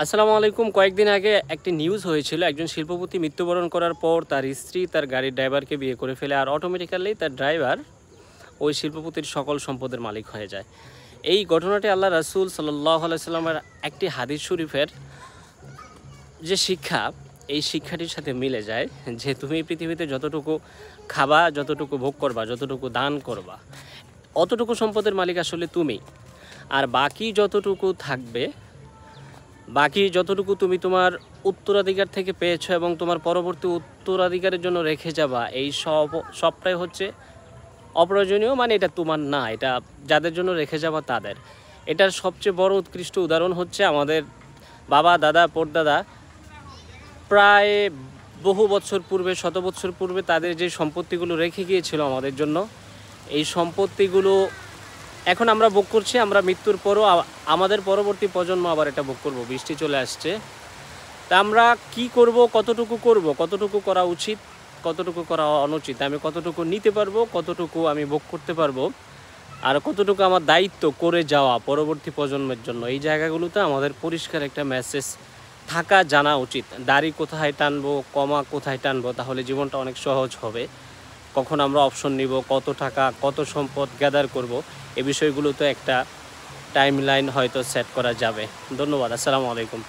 আসসালামু আলাইকুম। কয়েকদিন আগে একটি নিউজ হয়েছিল, একজন শিল্পপতি মৃত্যুবরণ করার পর তার স্ত্রী তার গাড়ির ড্রাইভারকে বিয়ে করে ফেলে, আর অটোমেটিক্যালি তার ড্রাইভার ওই শিল্পপতির সকল সম্পদের মালিক হয়ে যায়। এই ঘটনাটি আল্লাহ রাসূল সাল্লাল্লাহু আলাইহি সাল্লামের একটি হাদিস শরীফের যে শিক্ষা, এই শিক্ষাটির সাথে মিলে যায় যে তুমি পৃথিবীতে যতটুকু খাবা, যতটুকু ভোগ করবা, যতটুকু দান করবা, অতটুকু সম্পদের মালিক আসলে তুমি। আর বাকি যতটুকু থাকবে, বাকি যতটুকু তুমি তোমার উত্তরাধিকার থেকে পেয়েছো এবং তোমার পরবর্তী উত্তরাধিকারের জন্য রেখে যাবা, এই সবটাই হচ্ছে অপ্রয়োজনীয়। মানে এটা তোমার না, এটা যাদের জন্য রেখে যাবা তাদের। এটার সবচেয়ে বড় উৎকৃষ্ট উদাহরণ হচ্ছে আমাদের বাবা দাদা পরদাদা, প্রায় বহু বছর পূর্বে, শত বছর পূর্বে তাদের যে সম্পত্তিগুলো রেখে গিয়েছিল আমাদের জন্য, এই সম্পত্তিগুলো এখন আমরা ভোগ করছি। আমরা মৃত্যুর পরও আমাদের পরবর্তী প্রজন্ম আবার এটা ভোগ করব। বৃষ্টি চলে আসছে, তা আমরা কি করব, কতটুকু করা উচিত, কতটুকু করা অনুচিত, আমি কতটুকু নিতে পারবো, কতটুকু আমি ভোগ করতে পারবো, আর কতটুকু আমার দায়িত্ব করে যাওয়া পরবর্তী প্রজন্মের জন্য, এই জায়গাগুলোতে আমাদের পরিষ্কার একটা মেসেজ থাকা জানা উচিত। দাড়ি কোথায় টানবো, কমা কোথায় টানবো, তাহলে জীবনটা অনেক সহজ হবে। কখন আমরা অপশন নিব, কত টাকা কত সম্পদ গ্যাদার করব, এই বিষয়গুলোতে একটা টাইম লাইন হয়তো সেট করা যাবে। ধন্যবাদ। আসসালামু আলাইকুম।